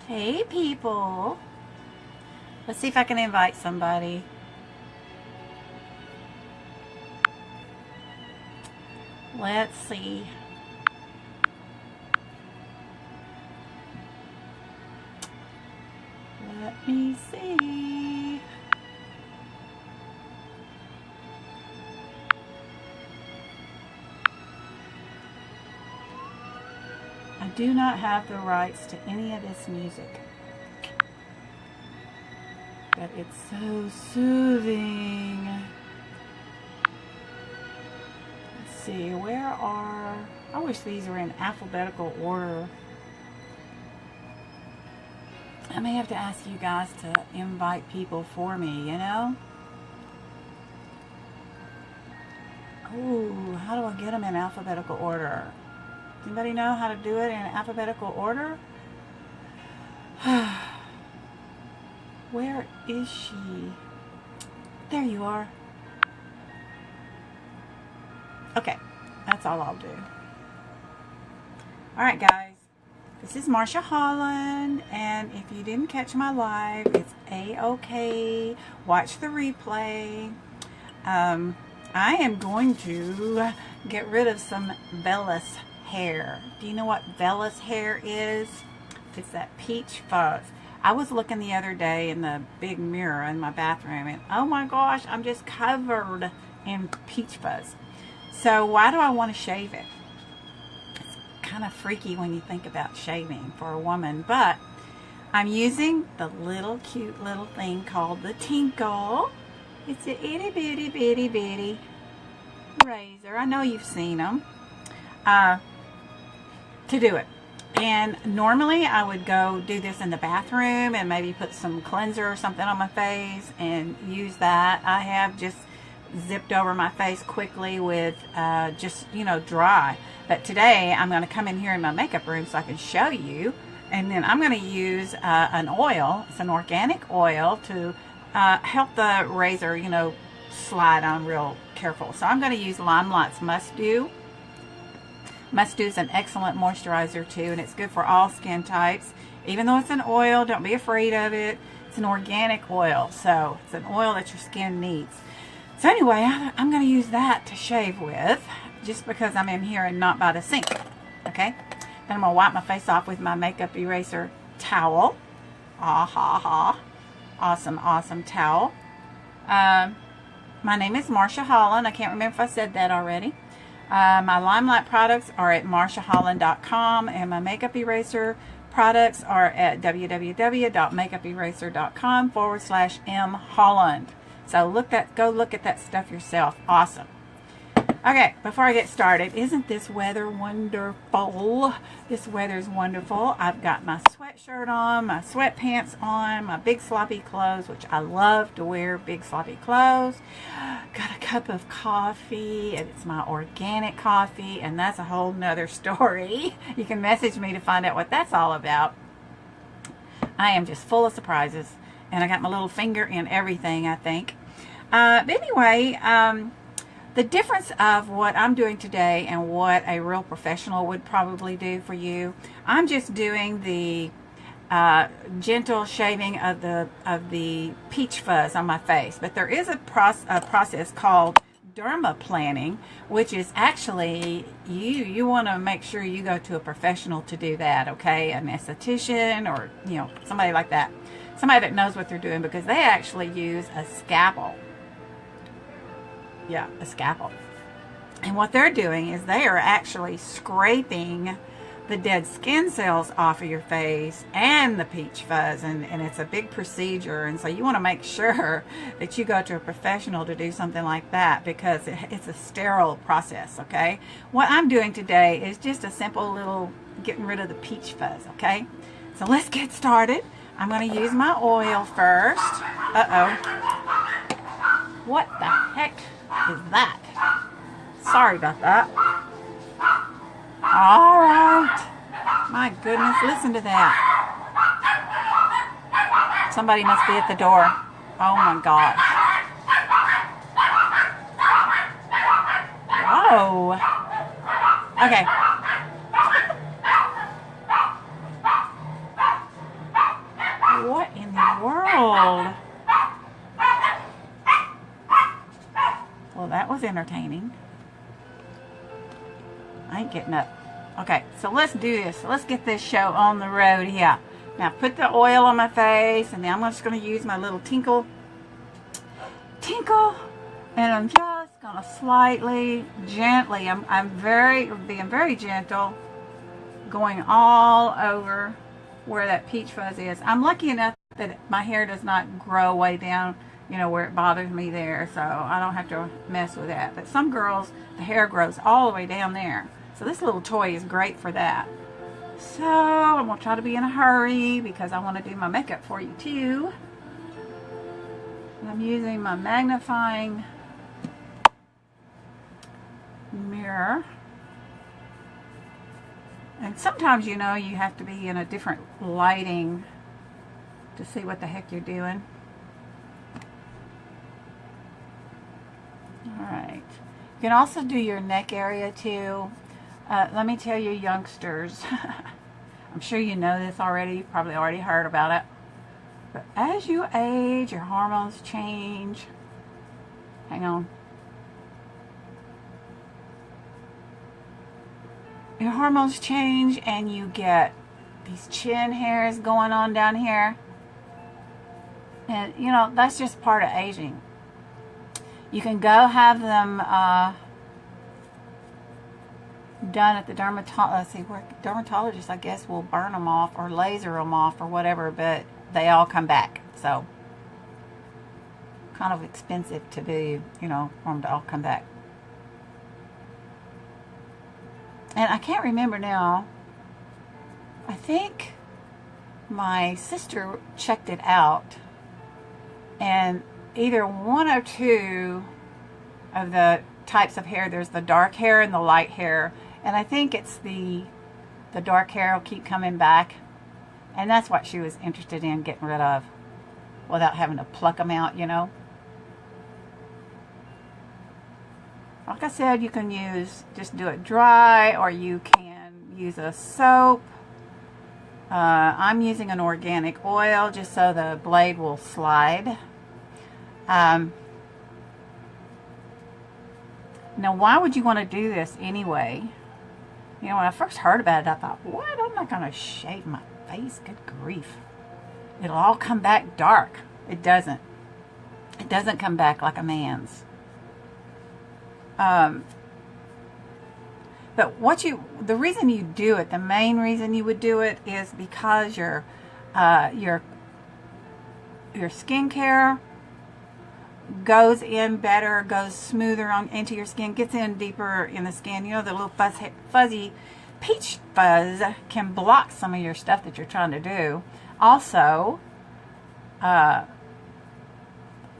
Hey people. Let's see if I can invite somebody. Let's see. Let me see. I do not have the rights to any of this music, but it's so soothing. Let's see, where are... I wish these were in alphabetical order. I may have to ask you guys to invite people for me, you know? Ooh, how do I get them in alphabetical order? Does anybody know how to do it in alphabetical order? Where is she? There you are. Okay, that's all I'll do. Alright guys, this is Marsha Holland, and if you didn't catch my live, it's A-OK. Watch the replay. I am going to get rid of some vellus hair. Do you know what vellus hair is? It's that peach fuzz. I was looking the other day in the big mirror in my bathroom, and oh my gosh, I'm just covered in peach fuzz. So why do I want to shave it? It's kind of freaky when you think about shaving for a woman, but I'm using the little cute little thing called the Tinkle. It's a itty bitty bitty bitty razor. I know you've seen them. To do it. And normally I would go do this in the bathroom and maybe put some cleanser or something on my face and use that. I have just zipped over my face quickly with just, you know, dry. But today I'm going to come in here in my makeup room so I can show you. And then I'm going to use an oil. It's an organic oil to help the razor, you know, slide on real careful. So I'm going to use Limelight's Must Do. Must Do is an excellent moisturizer too, and it's good for all skin types. Even though it's an oil, don't be afraid of it. It's an organic oil, so it's an oil that your skin needs. So anyway, I'm going to use that to shave with, just because I'm in here and not by the sink. Okay? Then I'm going to wipe my face off with my makeup eraser towel. Ah ha ha. Awesome, awesome towel. My name is Marsha Holland. I can't remember if I said that already. My Limelight products are at marshaholland.com, and my makeup eraser products are at www.makeuperaser.com/mholland. So go look at that stuff yourself. Awesome. Okay, before I get started, isn't this weather wonderful? This weather's wonderful. I've got my sweatshirt on, my sweatpants on, my big sloppy clothes, which I love to wear big sloppy clothes. Got a cup of coffee, and it's my organic coffee, and that's a whole nother story. You can message me to find out what that's all about. I am just full of surprises, and I got my little finger in everything, I think. But anyway, the difference of what I'm doing today and what a real professional would probably do for you, I'm just doing the gentle shaving of the peach fuzz on my face. But there is a process called dermaplaning, which is actually you want to make sure you go to a professional to do that, okay? An esthetician or, you know, somebody like that. Somebody that knows what they're doing, because they actually use a scalpel. Yeah, a scalpel. And what they're doing is they are actually scraping the dead skin cells off of your face and the peach fuzz, and it's a big procedure. And so you want to make sure that you go to a professional to do something like that, because it's a sterile process, okay? What I'm doing today is just a simple little getting rid of the peach fuzz, okay? So let's get started. I'm going to use my oil first. Uh-oh. What the heck is that? Sorry about that. All right. My goodness, listen to that. Somebody must be at the door. Oh my gosh. Whoa. Okay. What in the world? Well, that was entertaining. I ain't getting up. Okay, so let's do this. Let's get this show on the road here. Now put the oil on my face, and then I'm just going to use my little tinkle, and I'm just going to slightly, gently, I'm being very gentle, going all over where that peach fuzz is. I'm lucky enough that my hair does not grow way down, you know, where it bothers me there, so I don't have to mess with that. But some girls, the hair grows all the way down there. So this little toy is great for that. So I'm going to try to be in a hurry because I want to do my makeup for you too. And I'm using my magnifying mirror. And sometimes, you know, you have to be in a different lighting to see what the heck you're doing. Alright. You can also do your neck area too. Let me tell you, youngsters, I'm sure you know this already, you've probably already heard about it, but as you age, your hormones change. Hang on. Your hormones change and you get these chin hairs going on down here. And, you know, that's just part of aging. You can go have them done at the dermatologist, I guess, will burn them off or laser them off or whatever, but they all come back. So, kind of expensive to do, you know, for them to all come back. And I can't remember now. I think my sister checked it out, and either one or two of the types of hair, there's the dark hair and the light hair, and I think it's the dark hair will keep coming back, and that's what she was interested in getting rid of without having to pluck them out, you know. Like I said, you can just do it dry, or you can use a soap. I'm using an organic oil just so the blade will slide. Now, why would you want to do this anyway? You know, when I first heard about it, I thought, what? I'm not going to shave my face. Good grief. It'll all come back dark. It doesn't. It doesn't come back like a man's. But the reason you do it, the main reason you would do it is because your skincare goes in better, goes smoother into your skin, gets in deeper in the skin. You know, the little fuzzy peach fuzz can block some of your stuff that you're trying to do. Also,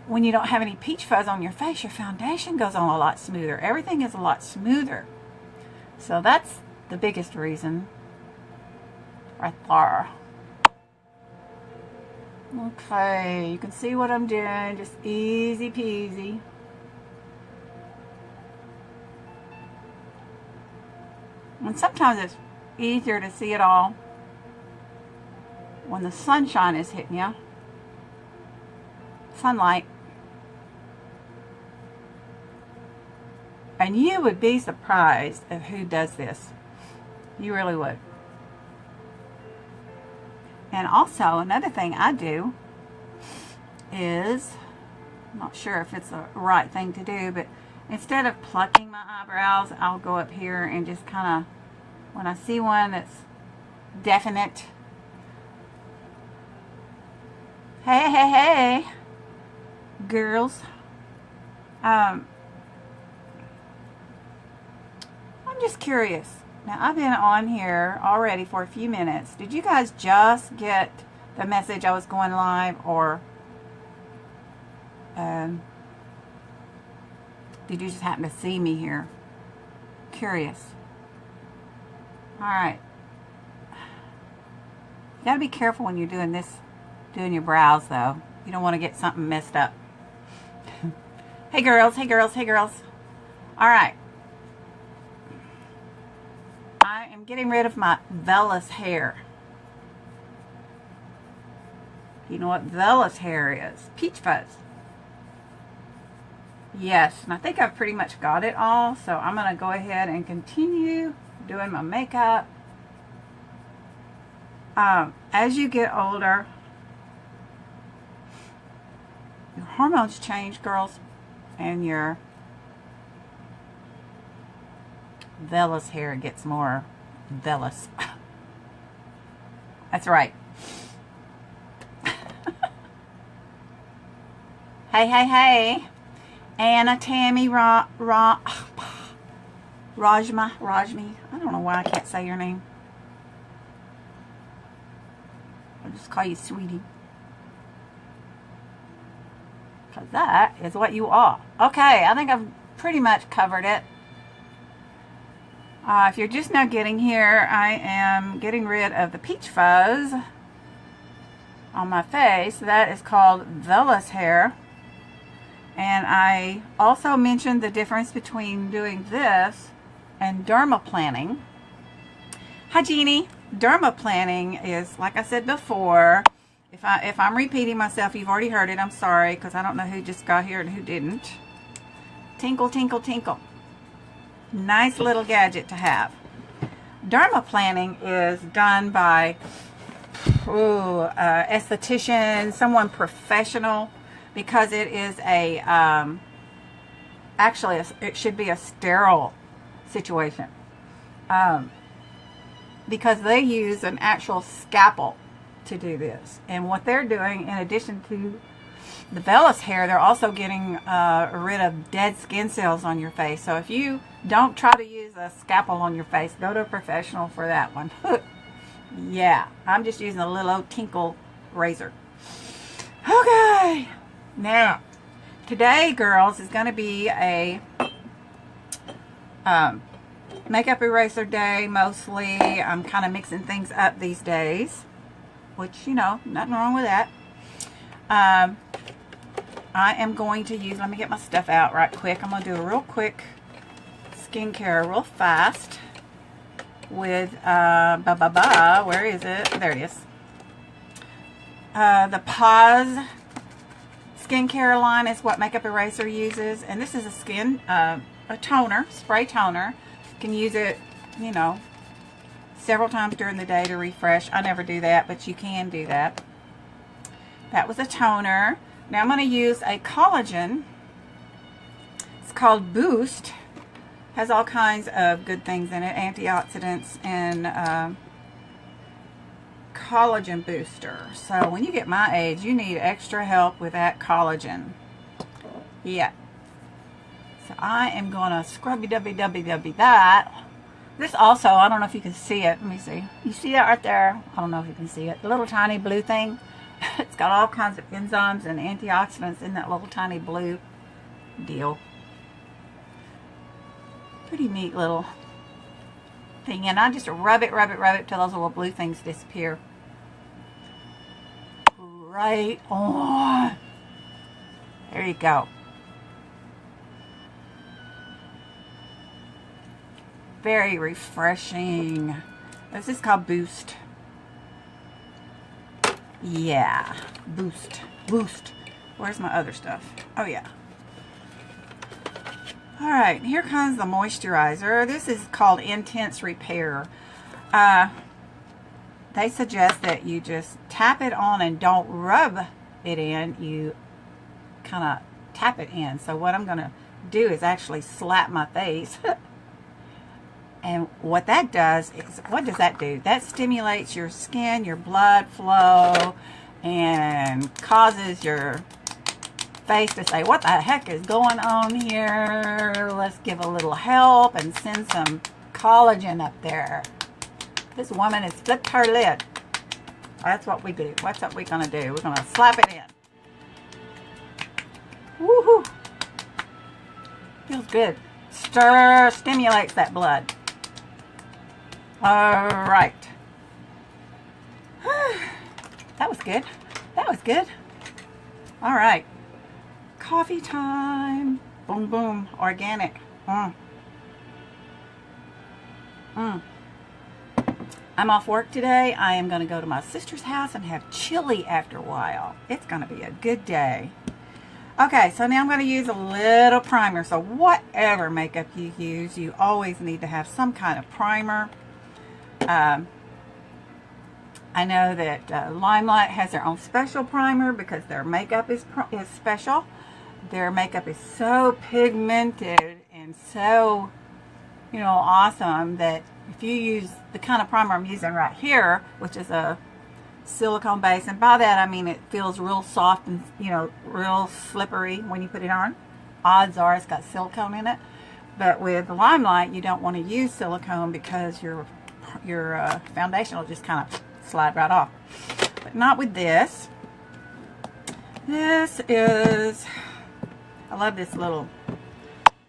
when you don't have any peach fuzz on your face, your foundation goes on a lot smoother. Everything is a lot smoother. So that's the biggest reason right there. Okay, you can see what I'm doing, just easy peasy. And sometimes it's easier to see it all when the sunshine is hitting you. Sunlight. And you would be surprised at who does this. You really would. And also, another thing I do is, I'm not sure if it's the right thing to do, but instead of plucking my eyebrows, I'll go up here and just kind of, when I see one that's definite, hey, girls, I'm just curious. Now, I've been on here already for a few minutes. Did you guys just get the message I was going live, or did you just happen to see me here? Curious. Alright. You gotta be careful when you're doing this, doing your brows, though. You don't want to get something messed up. Hey girls, hey girls, hey girls. Alright. I am getting rid of my vellus hair. You know what vellus hair is? Peach fuzz. Yes, and I think I've pretty much got it all, so I'm going to go ahead and continue doing my makeup. As you get older, your hormones change, girls, and your vellus hair gets more vellus. That's right. Hey, hey, hey. Anna, Tammy, Rajmi. I don't know why I can't say your name. I'll just call you Sweetie. Because that is what you are. Okay, I think I've pretty much covered it. If you're just now getting here, I am getting rid of the peach fuzz on my face. That is called vellus hair. And I also mentioned the difference between doing this and dermaplaning. Hi, Jeannie. Dermaplaning is, like I said before, if I'm repeating myself, you've already heard it. I'm sorry, because I don't know who just got here and who didn't. Tinkle, tinkle, tinkle. Nice little gadget to have. Dermaplaning is done by esthetician, someone professional, because it is a actually it should be a sterile situation, because they use an actual scalpel to do this. And what they're doing, in addition to the vellus hair, they're also getting rid of dead skin cells on your face. So if you don't try to use a scalpel on your face, go to a professional for that one. Yeah, I'm just using a little old tinkle razor. Okay, now today, girls, is going to be a makeup eraser day mostly. I'm kind of mixing things up these days, which, you know, nothing wrong with that. I am going to use, let me get my stuff out right quick. I'm going to do a real quick skincare real fast with, where is it? There it is. The Pause skincare line is what Makeup Eraser uses. And this is a toner, spray toner. You can use it, you know, several times during the day to refresh. I never do that, but you can do that. That was a toner. Now I'm going to use a collagen. It's called Boost. Has all kinds of good things in it, antioxidants and collagen booster. So when you get my age, you need extra help with that collagen. Yeah. So I am going to scrubby that. This also, I don't know if you can see it. Let me see. You see that right there? I don't know if you can see it. The little tiny blue thing. It's got all kinds of enzymes and antioxidants in that little tiny blue deal. Pretty neat little thing. And I just rub it till those little blue things disappear. Right on. There you go. Very refreshing. This is called Boost. Yeah, Boost. Where's my other stuff? Oh yeah. All right, here comes the moisturizer. This is called Intense Repair. They suggest that you just tap it on and don't rub it in. You kind of tap it in. So what I'm going to do is actually slap my face. And what that does is, what does that do? That stimulates your skin, your blood flow, and causes your face to say, what the heck is going on here? Let's give a little help and send some collagen up there. This woman has flipped her lid. That's what we do. What's what we're going to do? We're going to slap it in. Woohoo! Feels good. Stimulates that blood. All right. That was good. That was good. All right. Coffee time. Boom, boom. Organic. I'm off work today. I am going to go to my sister's house and have chili after a while. It's going to be a good day. Okay, so now I'm going to use a little primer. So whatever makeup you use, you always need to have some kind of primer. I know that Limelight has their own special primer because their makeup is special. Their makeup is so pigmented and so, you know, awesome that if you use the kind of primer I'm using right here, which is a silicone base, and by that I mean it feels real soft and, you know, real slippery when you put it on. Odds are it's got silicone in it. But with Limelight, you don't want to use silicone because your foundation will just kind of slide right off. But not with this. This is, I love this little,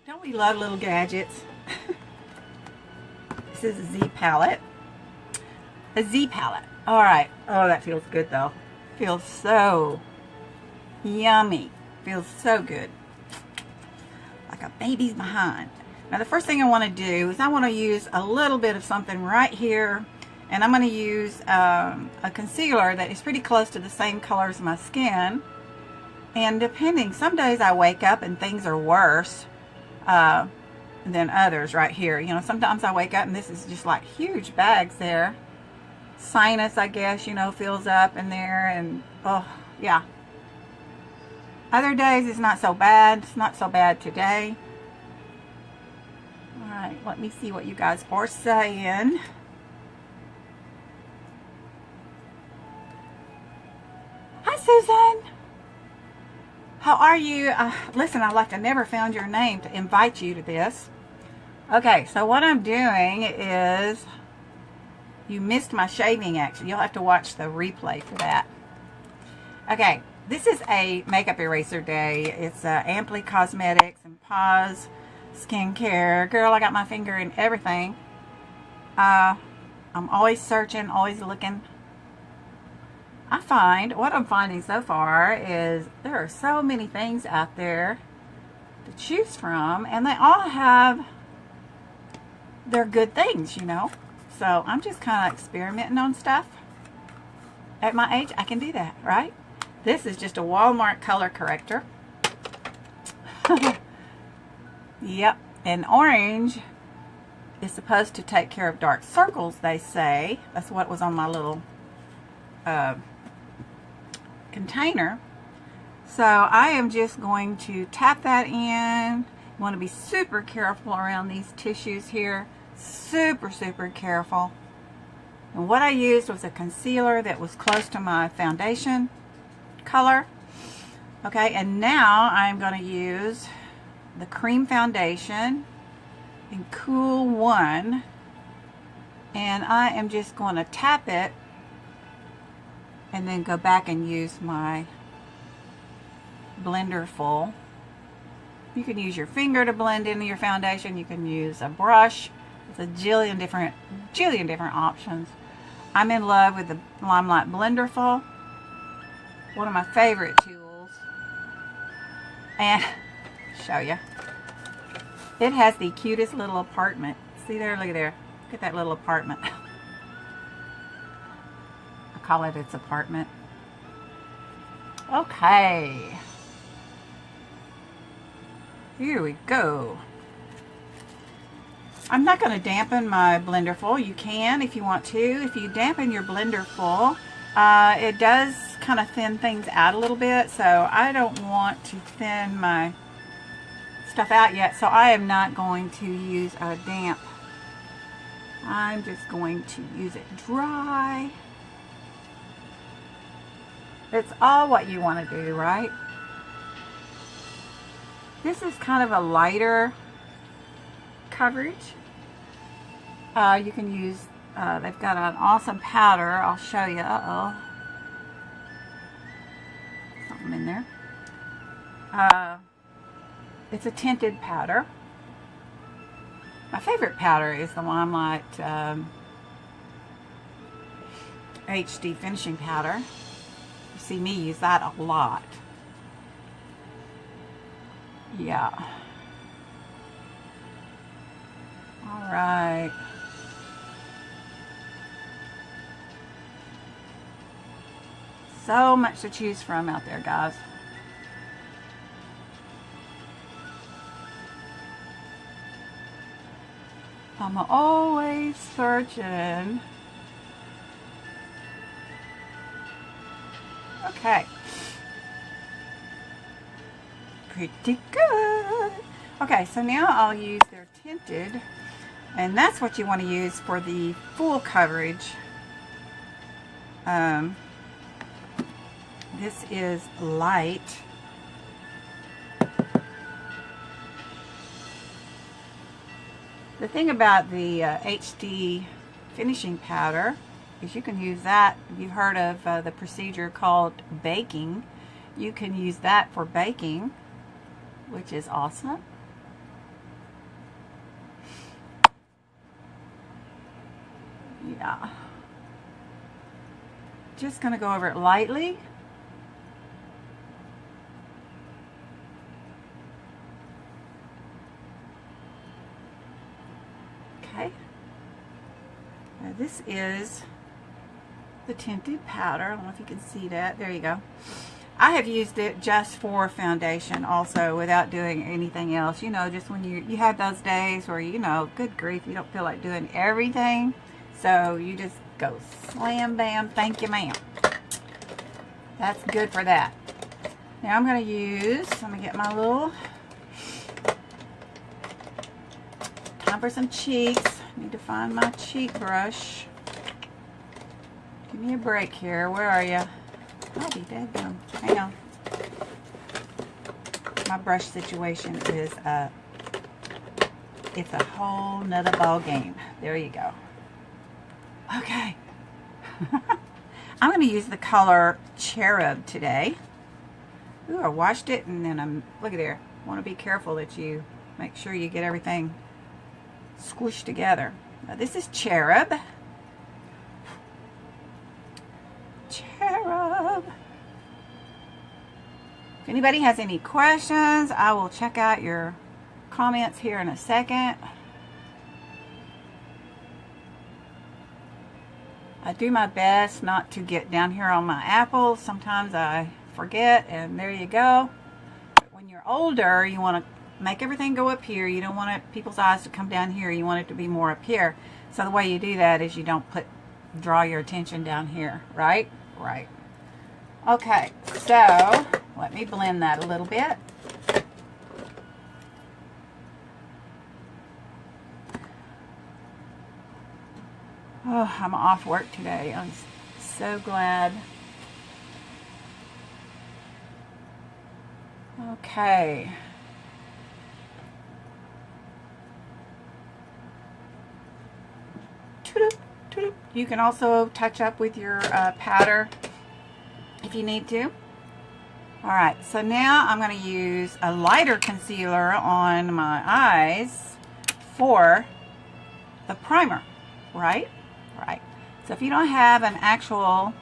don't we love little gadgets? This is a Z palette. A Z palette. All right. Oh, that feels good though. Feels so yummy. Feels so good. Like a baby's behind. Now the first thing I want to do is I want to use a little bit of something right here. And I'm going to use a concealer that is pretty close to the same color as my skin. And depending, some days I wake up and things are worse than others right here. You know, sometimes I wake up and this is just like huge bags there. Sinus, I guess, you know, fills up in there, and oh yeah. Other days it's not so bad. It's not so bad today. All right, let me see what you guys are saying. Hi Susan, how are you? Listen, I'd like to never found your name to invite you to this. Okay, so what I'm doing is, you missed my shaving action. You'll have to watch the replay for that. Okay, this is a makeup eraser day. It's Amply Cosmetics and Pause Skincare. Girl, I got my finger in everything. I'm always searching, always looking. What I'm finding so far is there are so many things out there to choose from, and they all have their good things, you know. So I'm just kind of experimenting on stuff. At my age, I can do that, right? This is just a Walmart color corrector. Yep, and orange is supposed to take care of dark circles, they say. That's what was on my little container. So I am just going to tap that in. You want to be super careful around these tissues here. Super careful. And what I used was a concealer that was close to my foundation color. Okay, and now I'm going to use the cream foundation in Cool 1, and I am just going to tap it and then go back and use my blender full. You can use your finger to blend into your foundation. You can use a brush. It's a jillion different options. I'm in love with the Limelight Blender Full. One of my favorite tools. And show you. It has the cutest little apartment. See there, look at there. Look at that little apartment. I call it its apartment. Okay. Here we go. I'm not going to dampen my blender full. You can if you want to. If you dampen your blender full, it does kind of thin things out a little bit. So I don't want to thin my stuff out yet. So I am not going to use a damp. I'm just going to use it dry. It's all what you want to do, right? This is kind of a lighter coverage. You can use, they've got an awesome powder. I'll show you. Something in there. It's a tinted powder. My favorite powder is the Limelight HD finishing powder. You see me use that a lot. Yeah. All right. So much to choose from out there, guys. I'm always searching. Okay. Pretty good. Okay, so now I'll use their tinted, and that's what you want to use for the full coverage. This is light. The thing about the HD finishing powder is you can use that. You've heard of the procedure called baking. You can use that for baking, which is awesome. Yeah. Just going to go over it lightly. Okay. Now this is the tinted powder. I don't know if you can see that. There you go. I have used it just for foundation also, without doing anything else. You know, just when you have those days where, you know, good grief, you don't feel like doing everything. So you just go slam bam, thank you ma'am. That's good for that. Now I'm going to use, let me get my little, time for some cheeks. I need to find my cheek brush. Give me a break here. Where are you? I'll be dadgum. Hang on. My brush situation is it's a whole nother ball game. There you go. Okay. I'm going to use the color Cherub today. Ooh, I washed it and then look at there. I want to be careful that you make sure you get everything squished together. Now this is Cherub. Cherub. If anybody has any questions, I will check out your comments here in a second. I do my best not to get down here on my apples. Sometimes I forget, and there you go. But when you're older, you want to make everything go up here. You don't want people's eyes to come down here. You want it to be more up here. So the way you do that is you don't draw your attention down here, right? Right. Okay, so let me blend that a little bit. Oh, I'm off work today. I'm so glad. Okay. You can also touch up with your powder if you need to. Alright, so now I'm going to use a lighter concealer on my eyes for the primer, right? Right. So if you don't have an actual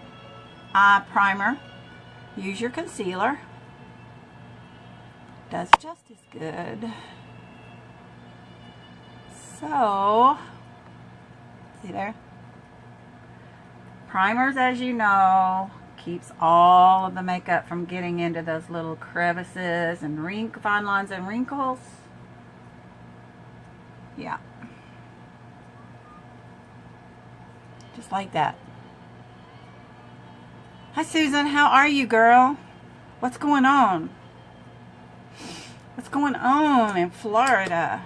eye primer, use your concealer. Does just as good. So, see there? Primers, as you know, keeps all of the makeup from getting into those little crevices and fine lines and wrinkles. Yeah. Just like that. Hi Susan, how are you, girl? What's going on? What's going on in Florida?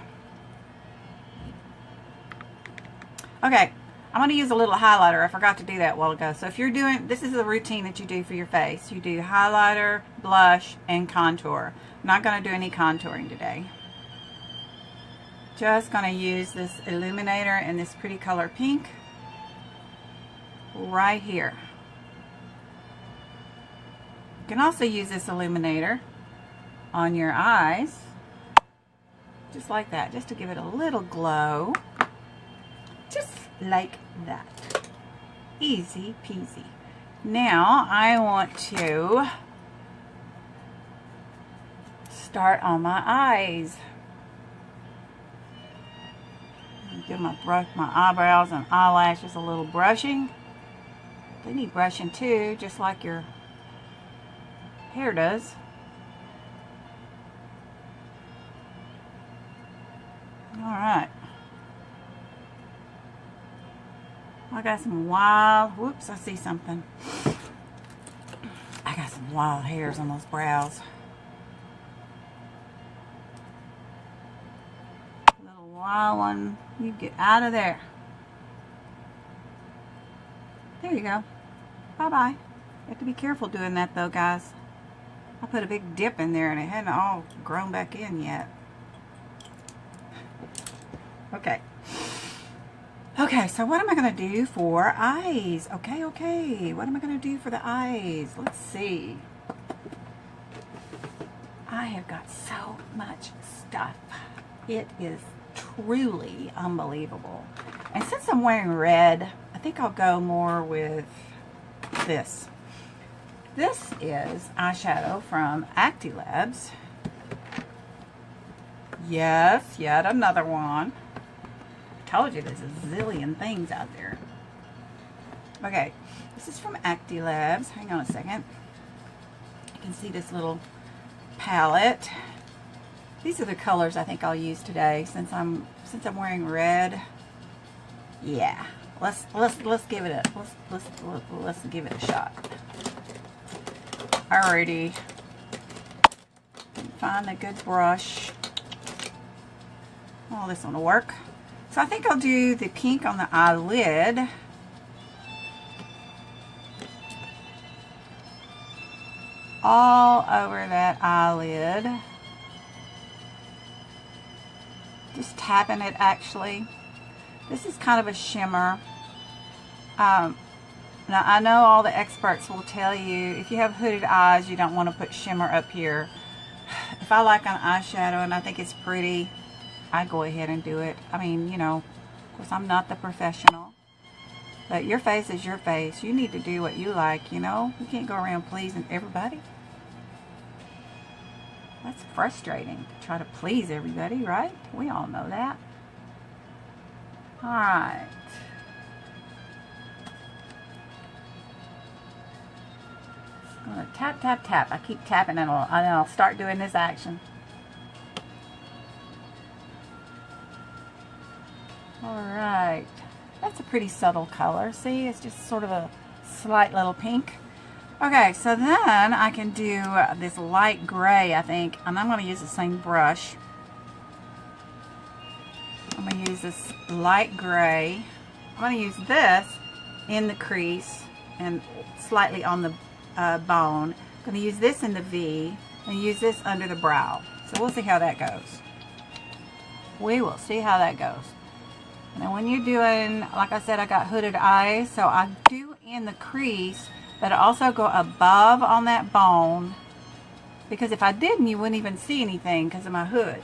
Okay, I'm going to use a little highlighter. I forgot to do that a while ago. So if you're doing, this is the routine that you do for your face. You do highlighter, blush, and contour. I'm not going to do any contouring today. Just going to use this illuminator in this pretty color pink right here. You can also use this illuminator on your eyes, just like that, just to give it a little glow, just like that. Easy peasy. Now I want to start on my eyes. Give my eyebrows and eyelashes a little brushing. They need brushing too, just like your hair does. Alright. I got some wild, whoops, I see something. I got some wild hairs on those brows. Little wild one, you get out of there. There you go. Bye-bye. You have to be careful doing that though, guys. I put a big dip in there and it hadn't all grown back in yet. Okay. Okay, so what am I going to do for eyes? Okay. What am I going to do for the eyes? Let's see. I have got so much stuff. It is truly unbelievable. And since I'm wearing red, I think I'll go more with this. This is eyeshadow from Actilabs. Yes, yet another one. Told you there's a zillion things out there. Okay, this is from Actilabs. Hang on a second. You can see this little palette. These are the colors I think I'll use today since I'm wearing red. Yeah, let's give it a let's give it a shot. Alrighty, find a good brush. Oh, this one will work. So I think I'll do the pink on the eyelid. All over that eyelid. Just tapping it actually. This is kind of a shimmer. Now I know all the experts will tell you if you have hooded eyes you don't want to put shimmer up here. If I like an eyeshadow and I think it's pretty, I go ahead and do it. I mean, you know, of course I'm not the professional, but your face is your face. You need to do what you like, you know. You can't go around pleasing everybody. That's frustrating to try to please everybody, right? We all know that. Alright. I'm going to tap, tap, tap. I keep tapping and I'll start doing this action. Alright, that's a pretty subtle color. See, it's just sort of a slight little pink. Okay, so then I can do this light gray, I think, and I'm going to use the same brush. I'm going to use this light gray. I'm going to use this in the crease and slightly on the bone. I'm going to use this in the V and use this under the brow. So we'll see how that goes. We will see how that goes. Now when you're doing, like I said, I got hooded eyes, so I do in the crease, but I also go above on that bone, because if I didn't, you wouldn't even see anything because of my hood.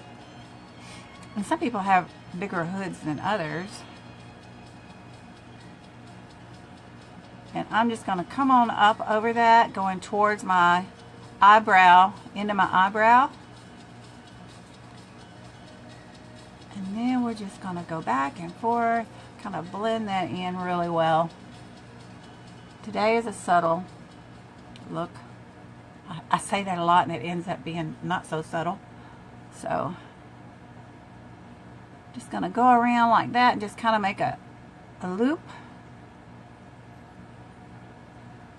And some people have bigger hoods than others. And I'm just going to come on up over that, going towards my eyebrow, into my eyebrow. And then we're just going to go back and forth, kind of blend that in really well. Today is a subtle look. I say that a lot and it ends up being not so subtle. So, just going to go around like that and just kind of make a loop.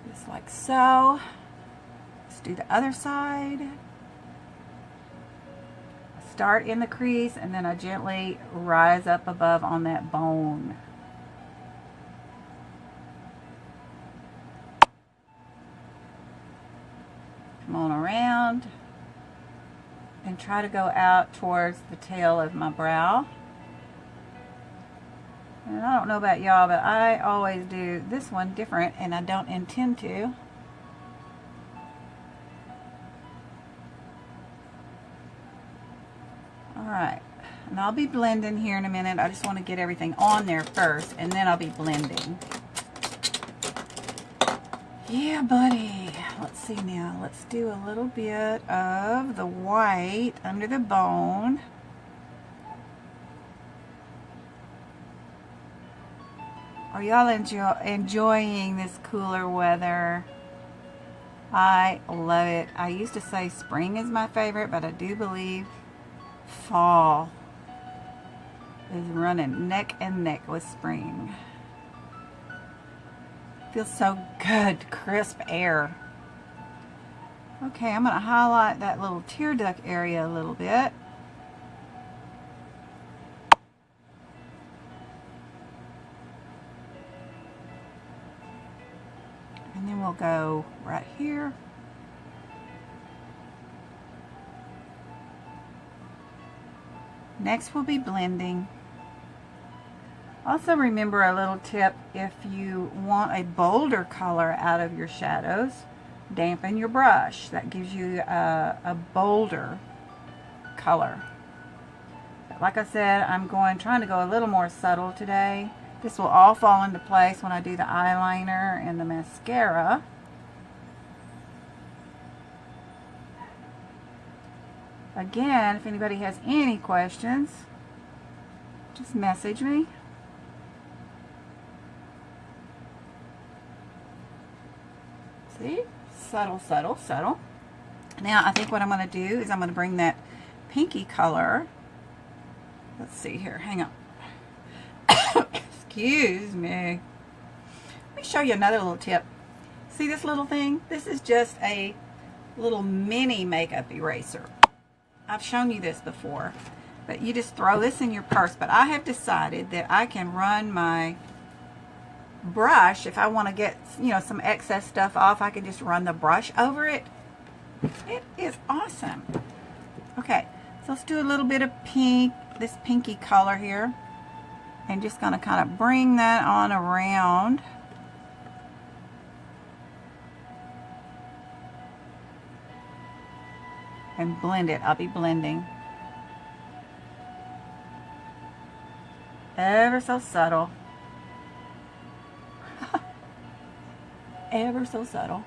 Just like so. Let's do the other side. Start in the crease and then I gently rise up above on that bone. Come on around and try to go out towards the tail of my brow. And I don't know about y'all, but I always do this one different and I don't intend to. Alright, and I'll be blending here in a minute. I just want to get everything on there first, and then I'll be blending. Yeah, buddy. Let's see now. Let's do a little bit of the white under the bone. Are y'all enjoying this cooler weather? I love it. I used to say spring is my favorite, but I do believe fall is running neck and neck with spring. Feels so good, crisp air. Okay, I'm going to highlight that little tear duct area a little bit. And then we'll go right here. Next we'll be blending. Also remember a little tip, if you want a bolder color out of your shadows, dampen your brush. That gives you a bolder color. But like I said, I'm trying to go a little more subtle today. This will all fall into place when I do the eyeliner and the mascara. Again, if anybody has any questions, just message me. See? Subtle, subtle, subtle. Now, I think what I'm going to do is I'm going to bring that pinky color. Let's see here. Hang on. Excuse me. Let me show you another little tip. See this little thing? This is just a little mini makeup eraser. I've shown you this before, but you just throw this in your purse. But I have decided that I can run my brush, if I want to get, you know, some excess stuff off, I can just run the brush over it. It is awesome. Okay, so let's do a little bit of pink, this pinky color here, and just going to kind of bring that on around. And blend it. I'll be blending. Ever so subtle. Ever so subtle.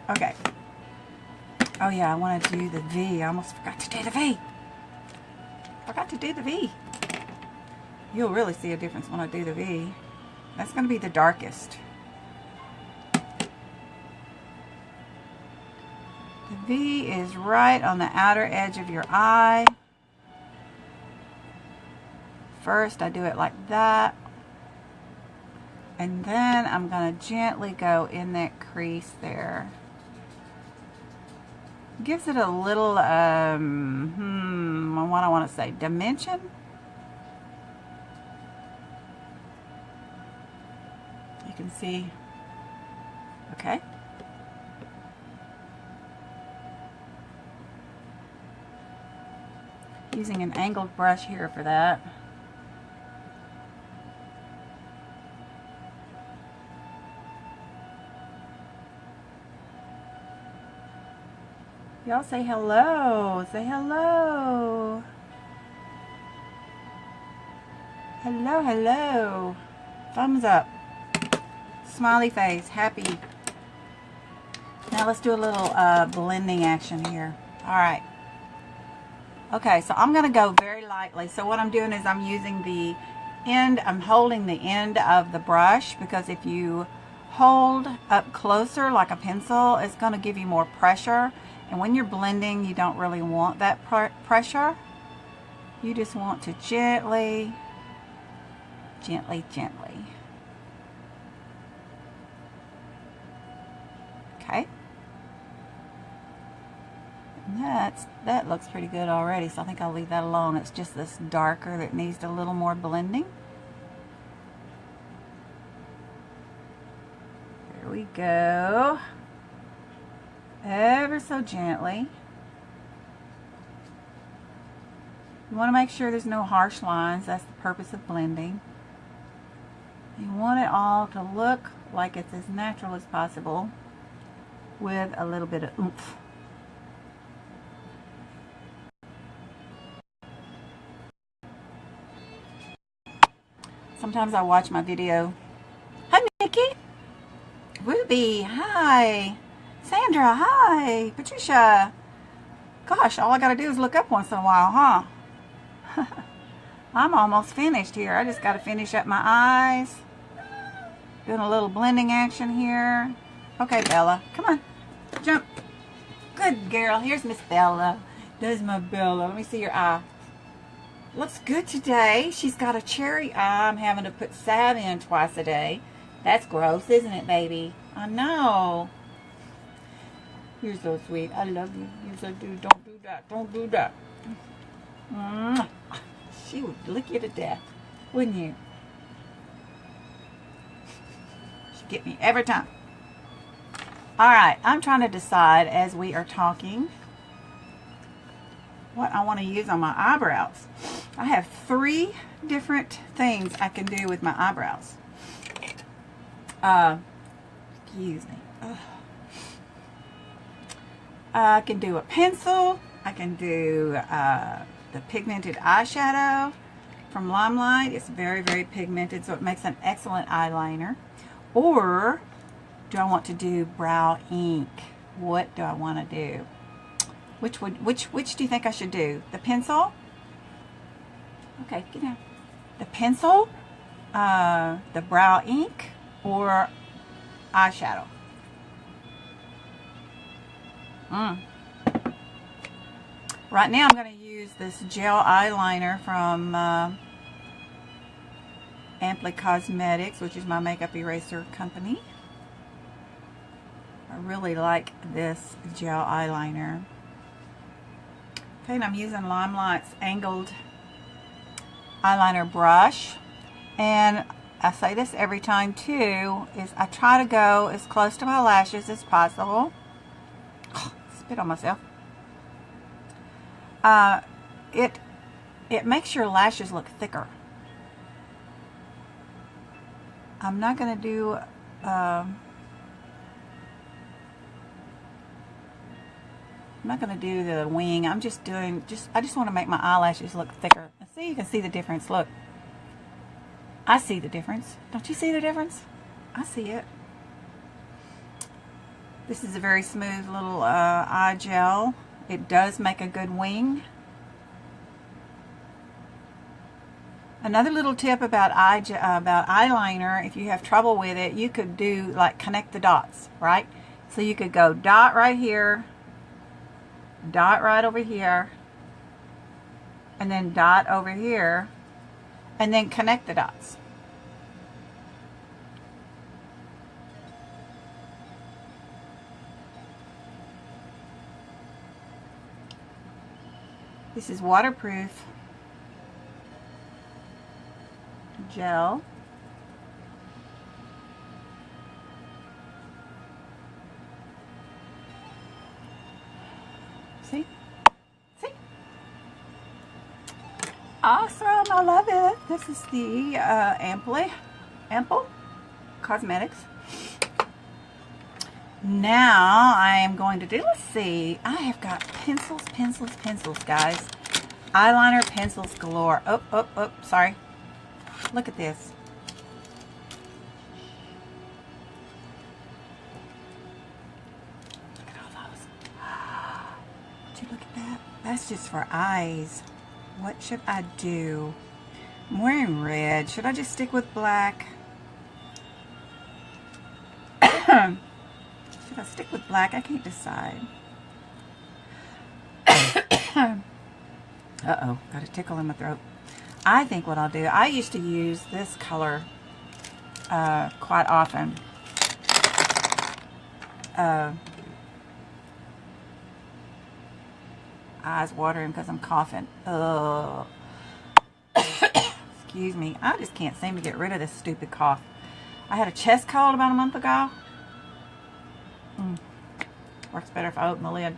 Okay. Oh yeah, I want to do the V. I almost forgot to do the V. Forgot to do the V. You'll really see a difference when I do the V. That's going to be the darkest. The V is right on the outer edge of your eye. First, I do it like that. And then I'm going to gently go in that crease there. Gives it a little, what I want to say, dimension. You can see, okay. Using an angled brush here for that. Y'all say hello. Say hello. Hello, hello. Thumbs up. Smiley face. Happy. Now let's do a little blending action here. Alright. Okay, so I'm going to go very lightly. So what I'm doing is I'm using the end, I'm holding the end of the brush, because if you hold up closer like a pencil, it's going to give you more pressure. And when you're blending, you don't really want that pressure. You just want to gently, gently, gently. Okay. And that looks pretty good already, so I think I'll leave that alone. It's just this darker that needs a little more blending. There we go. Ever so gently. You want to make sure there's no harsh lines. That's the purpose of blending. You want it all to look like it's as natural as possible with a little bit of oomph. Sometimes I watch my video. Hi, Nikki. Ruby, hi. Sandra, hi. Patricia. Gosh, all I gotta do is look up once in a while, huh? I'm almost finished here. I just gotta finish up my eyes. Doing a little blending action here. Okay, Bella, come on. jump. Good girl. Here's Miss Bella. There's my Bella. Let me see your eye. Looks good today. She's got a cherry eye. I'm having to put salve in twice a day. That's gross, isn't it, baby? I know. You're so sweet. I love you. You're so do. Don't do that. Don't do that. She would lick you to death, wouldn't you? She'd get me every time. All right, I'm trying to decide as we are talking what I want to use on my eyebrows. I have 3 different things I can do with my eyebrows. Excuse me. Ugh. I can do a pencil. I can do the pigmented eyeshadow from Limelight. It's very, very pigmented, so it makes an excellent eyeliner. Or do I want to do brow ink? What do I want to do? Which do you think I should do? The pencil? Okay, get down. The pencil, the brow ink, or eyeshadow? Right now I'm going to use this gel eyeliner from Amply Cosmetics, which is my makeup eraser company. I really like this gel eyeliner. Okay, and I'm using Limelight's angled eyeliner brush. And I say this every time too, is I try to go as close to my lashes as possible. Spit on myself. It makes your lashes look thicker. I'm not going to do I'm not going to do the wing. I'm just doing I just want to make my eyelashes look thicker. See, you can see the difference. Look, I see the difference. Don't you see the difference? I see it. This is a very smooth little eye gel. It does make a good wing. Another little tip about eyeliner, if you have trouble with it, you could do like connect the dots, right? So you could go dot right here, dot right over here, and then dot over here, and then connect the dots. This is waterproof gel. See? See? Awesome. I love it. This is the Amply Cosmetics. Now I am going to do, let's see, I have got pencils, guys. Eyeliner pencils galore. Oh, sorry. Look at this. Look at all those. Would you look at that? That's just for eyes. What should I do? I'm wearing red. Should I just stick with black? Should I stick with black? I can't decide. Uh-oh, got a tickle in my throat. I think what I'll do, I used to use this color quite often. Eyes watering because I'm coughing. Ugh. Excuse me. I just can't seem to get rid of this stupid cough. I had a chest cold about a month ago. Works better if I open the lid.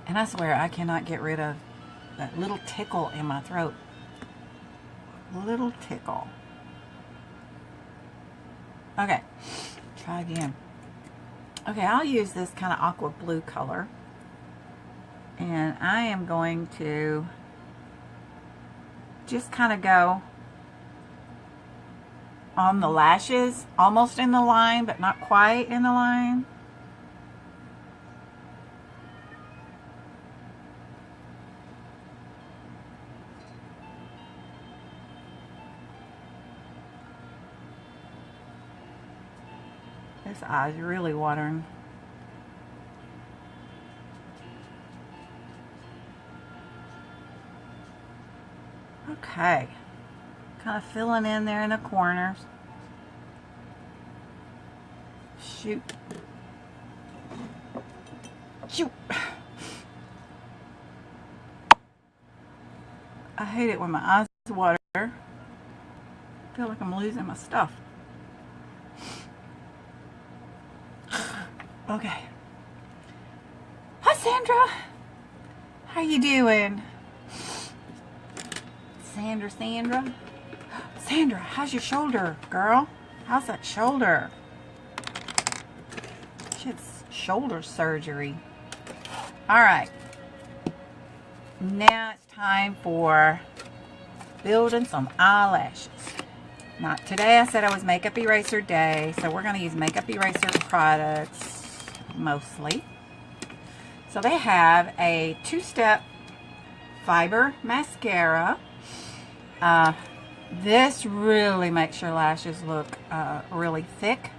And I swear I cannot get rid of that little tickle in my throat. Little tickle. Okay, try again. Okay, I'll use this kind of aqua blue color. And I am going to just kind of go on the lashes, almost in the line, but not quite in the line. This eye's really watering. Okay. Kind of filling in there in the corners. Shoot. Shoot. I hate it when my eyes water. I feel like I'm losing my stuff. Okay. Hi, Sandra. How you doing? Sandra. Sandra, how's your shoulder, girl? How's that shoulder? She had shoulder surgery. All right. Now it's time for building some eyelashes. Now, today I said I was makeup eraser day, so we're going to use makeup eraser products mostly. So they have a 2-step fiber mascara. This really makes your lashes look really thick.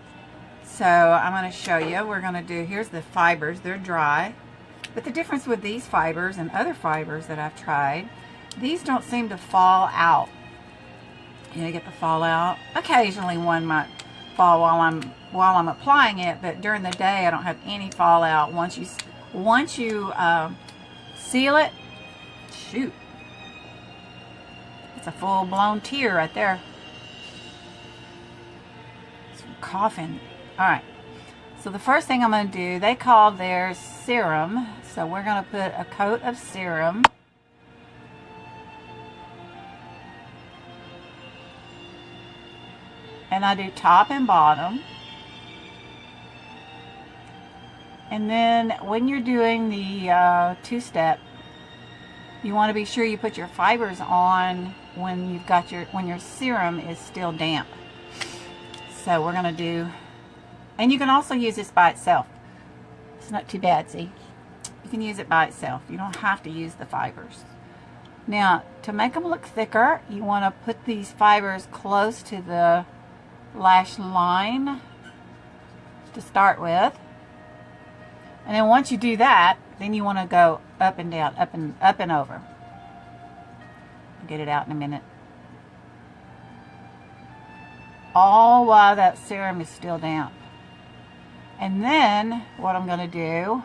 So I'm going to show you. We're going to do, here's the fibers. They're dry. But the difference with these fibers and other fibers that I've tried, these don't seem to fall out. You know, get the fallout. Occasionally one might fall while I'm applying it, but during the day I don't have any fallout. Once you seal it, shoot, it's a full-blown tear right there. It's coughing. All right. So the first thing I'm going to do, they call theirs serum. So we're going to put a coat of serum. And I do top and bottom. And then when you're doing the 2-step, you want to be sure you put your fibers on when you've got when your serum is still damp. So we're going to do, and you can also use this by itself. It's not too bad, see? You can use it by itself. You don't have to use the fibers. Now, to make them look thicker, you want to put these fibers close to the lash line to start with. And then once you do that, then you want to go up and down, up and over. I'll get it out in a minute. All while that serum is still damp. And then what I'm going to do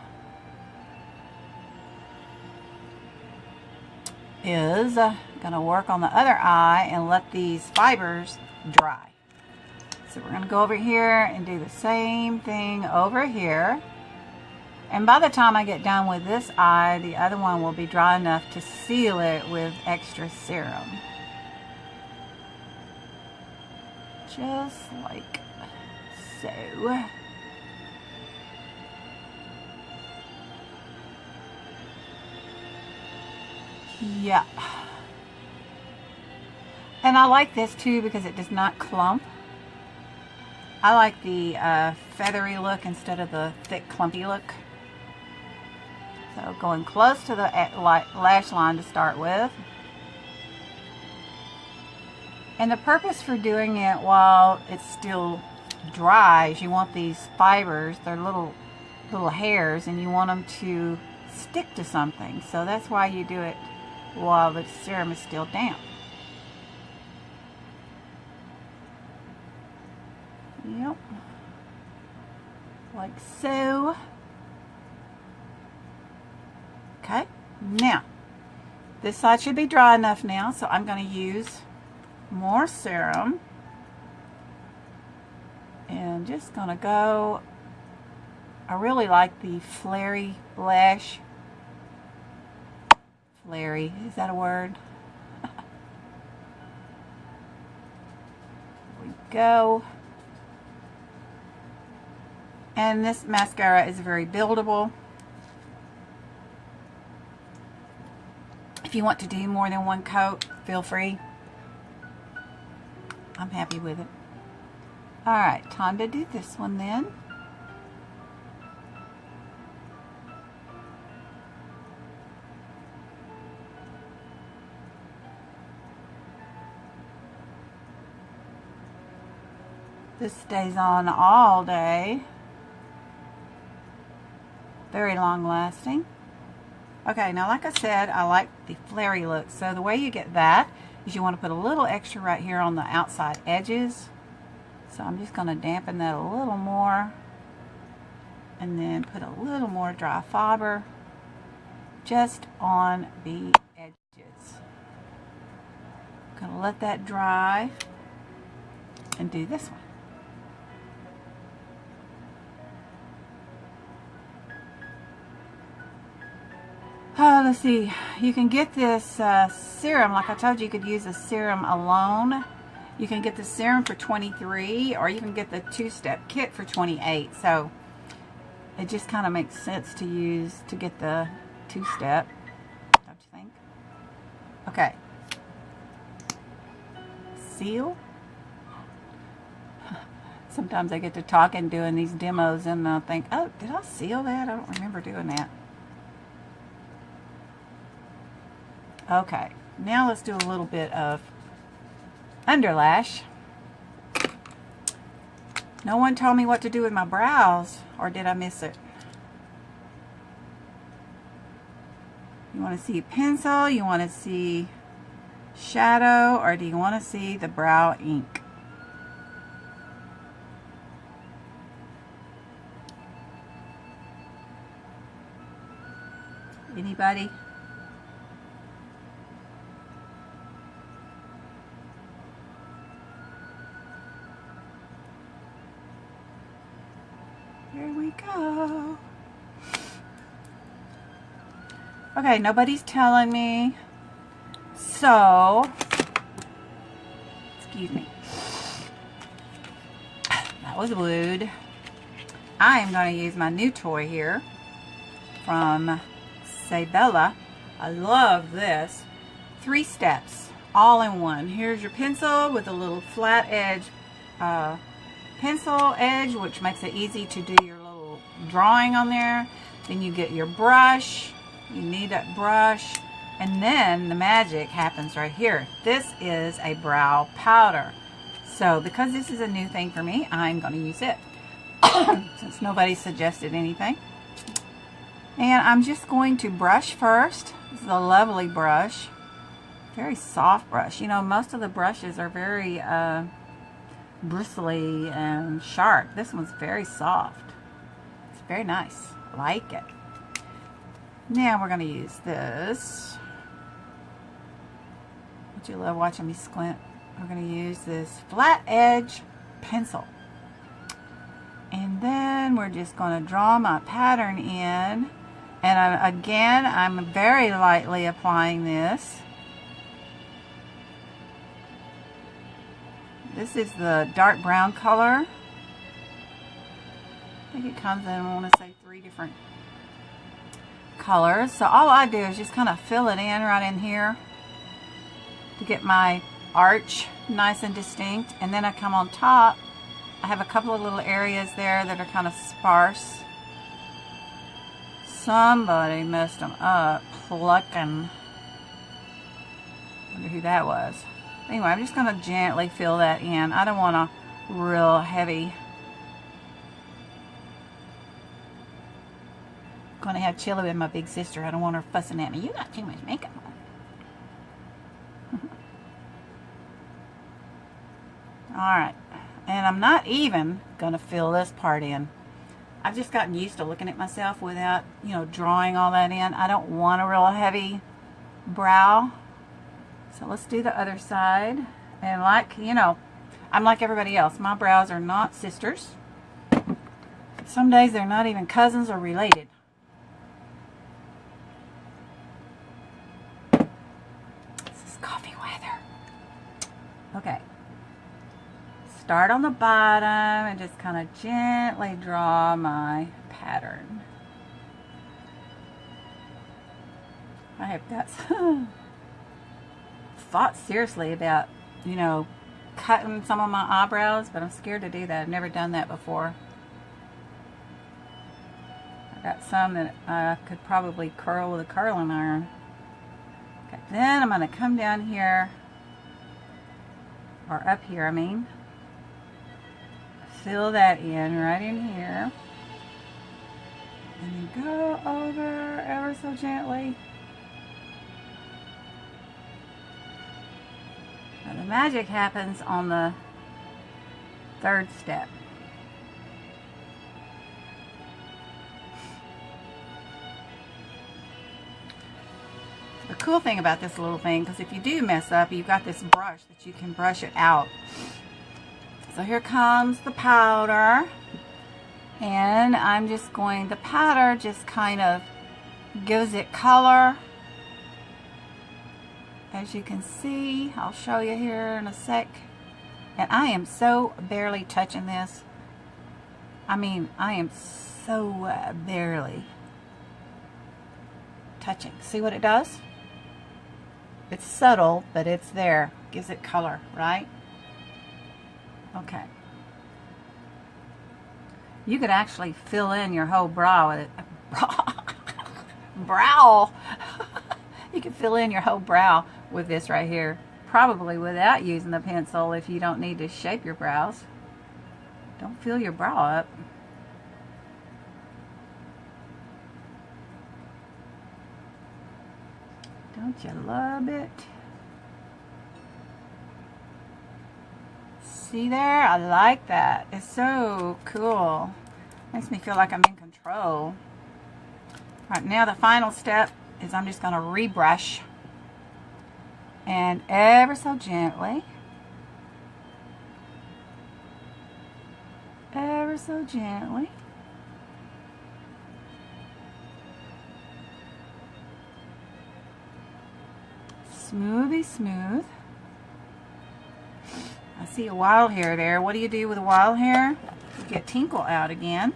is going to work on the other eye and let these fibers dry. So we're going to go over here and do the same thing over here. And by the time I get done with this eye, the other one will be dry enough to seal it with extra serum. Just like so. Yeah. And I like this too because it does not clump. I like the feathery look instead of the thick clumpy look. So going close to the lash line to start with. And the purpose for doing it while it's still dry is you want these fibers, they're little hairs, and you want them to stick to something. So that's why you do it while the serum is still damp. Yep. Like so. Okay, now this side should be dry enough now, so I'm going to use more serum and just going to go. I really like the flary lash. Flary, is that a word? There we go. And this mascara is very buildable. If you want to do more than one coat, feel free. I'm happy with it. Alright, time to do this one then. This stays on all day. Very long lasting. Okay, now like I said, I like the flary look. So the way you get that is you want to put a little extra right here on the outside edges. So I'm just going to dampen that a little more. And then put a little more dry fiber just on the edges. I'm going to let that dry and do this one. Oh, let's see. You can get this serum, like I told you, you could use the serum alone. You can get the serum for $23, or you can get the two-step kit for $28. So it just kind of makes sense to get the two-step, don't you think? Okay. Seal. Sometimes I get to talking doing these demos and I think, oh, did I seal that? I don't remember doing that. Okay, now let's do a little bit of underlash. No one told me what to do with my brows, or did I miss it? You want to see pencil, you want to see shadow, or do you want to see the brow ink? Anybody? Here we go. Okay, nobody's telling me. So, excuse me. That was rude. I am going to use my new toy here from Sabella. I love this. 3 steps, all in one. Here's your pencil with a little flat edge pencil edge, which makes it easy to do your little drawing on there. Then you get your brush. You need that brush. And then the magic happens right here. This is a brow powder. So because this is a new thing for me, I'm going to use it. Since nobody suggested anything. And I'm just going to brush first. This is a lovely brush. Very soft brush. You know, most of the brushes are very bristly and sharp. This one's very soft. It's very nice. I like it. Now we're going to use this. Don't you love watching me squint? We're going to use this flat edge pencil. And then we're just going to draw my pattern in. And again, I'm very lightly applying this. This is the dark brown color. I think it comes in, I want to say 3 different colors. So all I do is just kind of fill it in right in here to get my arch nice and distinct. And then I come on top. I have a couple of little areas there that are kind of sparse. Somebody messed them up plucking. Wonder who that was. Anyway, I'm just going to gently fill that in. I don't want a real heavy. I'm going to have Chilla with my big sister. I don't want her fussing at me. You got too much makeup on. Alright. And I'm not even going to fill this part in. I've just gotten used to looking at myself without, you know, drawing all that in. I don't want a real heavy brow. So let's do the other side. And like, you know, I'm like everybody else. My brows are not sisters. Some days they're not even cousins or related. This is coffee weather. Okay. Start on the bottom and just kind of gently draw my pattern. I have got thought seriously about, you know, cutting some of my eyebrows, but I'm scared to do that. I've never done that before. I got some that I could probably curl with a curling iron. Okay, then I'm going to come down here, or up here, I mean. fill that in right in here. And then go over ever so gently. Now the magic happens on the third step. The cool thing about this little thing, because if you do mess up, you've got this brush that you can brush it out. So here comes the powder, and I'm just going, the powder just kind of gives it color. As you can see, I'll show you here in a sec. And I am so barely touching this. I mean, I am so barely touching. See what it does? It's subtle, but it's there. Gives it color, right? Okay. You could actually fill in your whole brow with it. Brow. You could fill in your whole brow with this right here. Probably without using the pencil if you don't need to shape your brows. Don't fill your brow up. Don't you love it? See there? I like that. It's so cool. Makes me feel like I'm in control. Alright, now the final step is I'm just going to rebrush. And ever so gently. Ever so gently. Smoothy smooth. I see a wild hair there. What do you do with a wild hair? You get Tinkle out again.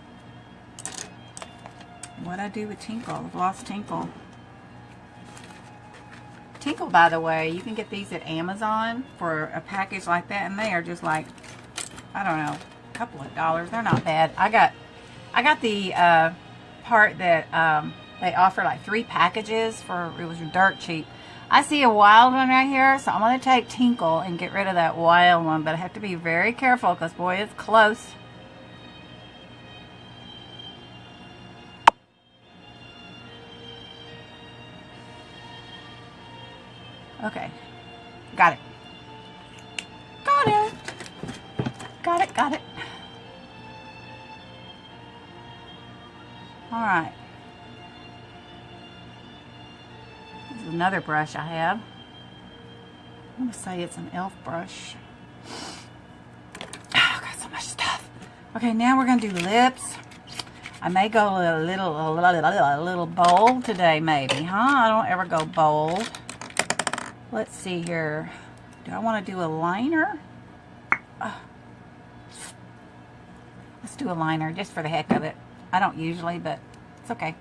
What I do with Tinkle? I've lost Tinkle. Tinkle, by the way, you can get these at Amazon for a package like that, and they are just like, I don't know, a couple of dollars. They're not bad. I got the part that they offer like 3 packages for, it was dirt cheap. I see a wild one right here, so I'm going to take Tinkle and get rid of that wild one, but I have to be very careful because, boy, it's close. Okay, got it. Got it. Got it, got it. All right. This is another brush I have. I'm going to say it's an e.l.f. brush. Oh, got so much stuff. Okay, now we're going to do lips. I may go a little bold today, maybe, huh? I don't ever go bold. Let's see here. Do I want to do a liner? Let's do a liner just for the heck of it. I don't usually, but it's okay.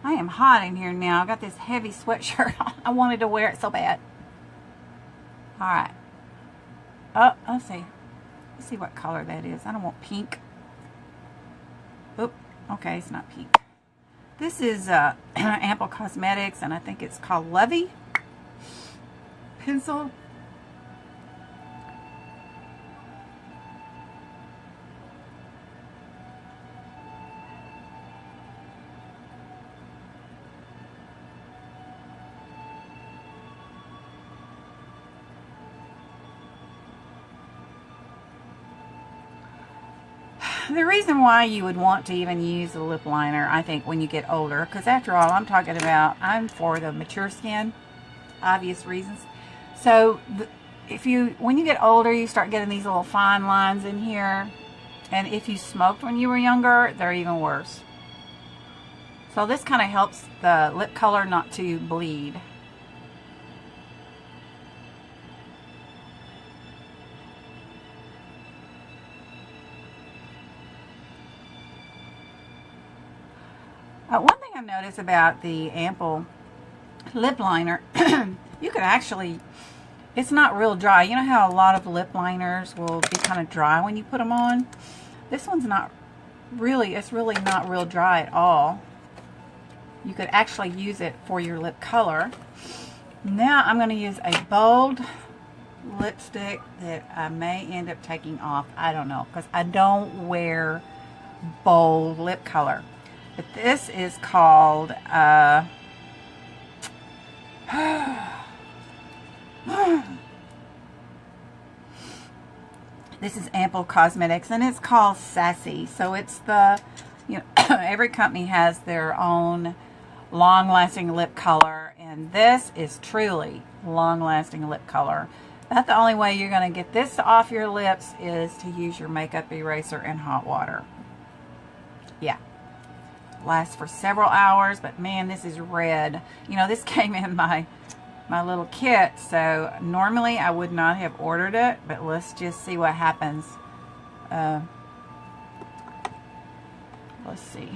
I am hot in here now. I got this heavy sweatshirt on. I wanted to wear it so bad. Alright. Oh, let's see. Let's see what color that is. I don't want pink. Oop. Okay, it's not pink. This is Ample Cosmetics, and I think it's called Lovey pencil. The reason why you would want to even use a lip liner, I think, when you get older, because after all, I'm for the mature skin, obvious reasons. So, when you get older, you start getting these little fine lines in here, and if you smoked when you were younger, they're even worse. So this kind of helps the lip color not to bleed. One thing I've noticed about the Ample lip liner, you could actually, it's not real dry. You know how a lot of lip liners will be kind of dry when you put them on? This one's not really, it's really not real dry at all. You could actually use it for your lip color. Now I'm going to use a bold lipstick that I may end up taking off. I don't know, because I don't wear bold lip color. But this is called this is Ample Cosmetics, and it's called Sassy. So it's the, you know, every company has their own long-lasting lip color, and this is truly long-lasting lip color. About the only way you're going to get this off your lips is to use your makeup eraser in hot water. Yeah. Lasts for several hours, but man, this is red. You know, this came in my little kit, so normally I would not have ordered it, but let's just see what happens. Let's see.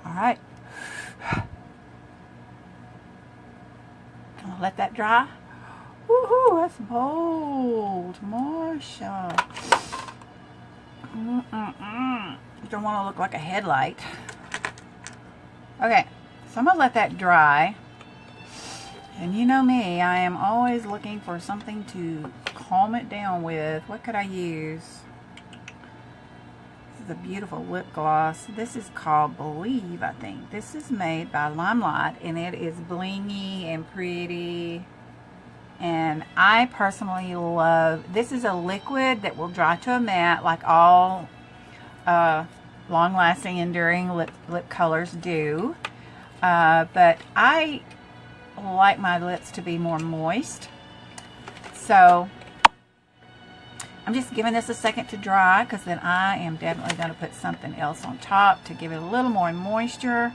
All right. Gonna let that dry. Woohoo, that's bold, Marsha. You don't want to look like a headlight. Okay, so I'm gonna let that dry. And you know me, I am always looking for something to calm it down with. What could I use? A beautiful lip gloss. This is called Believe, I think. This is made by Limelight, and it is blingy and pretty, and I personally love this. Is a liquid that will dry to a matte like all long-lasting enduring lip colors do, but I like my lips to be more moist, so I'm just giving this a second to dry, because then I am definitely going to put something else on top to give it a little more moisture.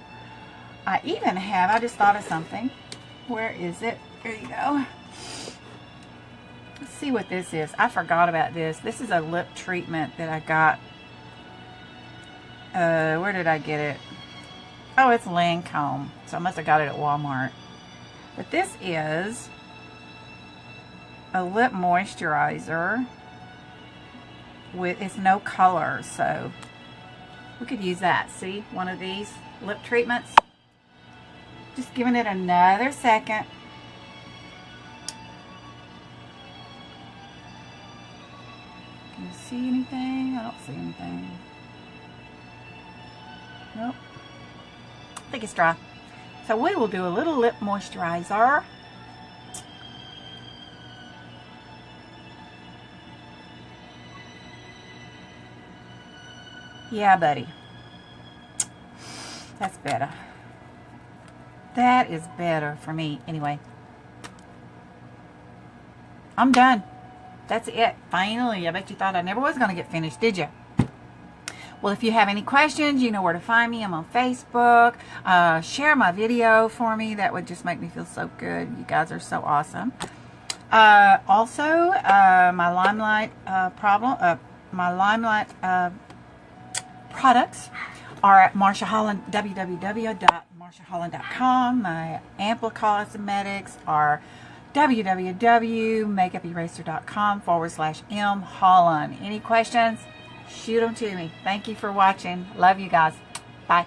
I even have, I just thought of something. Where is it? There you go. Let's see what this is. I forgot about this. This is a lip treatment that I got. Where did I get it? Oh, it's Lancome. So I must have got it at Walmart. But this is a lip moisturizer. With, it's no color, so we could use that. See, one of these lip treatments. Just giving it another second. Can you see anything? I don't see anything. Nope. I think it's dry. So we will do a little lip moisturizer. Yeah, buddy. That's better. That is better for me. Anyway. I'm done. That's it. Finally. I bet you thought I never was going to get finished, did you? Well, if you have any questions, you know where to find me. I'm on Facebook. Share my video for me. That would just make me feel so good. You guys are so awesome. Also, my Limelight products are at Marsha Holland, www.marshaholland.com. My Ample Cosmetics are www.makeuperaser.com/M Holland. Any questions? Shoot them to me. Thank you for watching. Love you guys. Bye.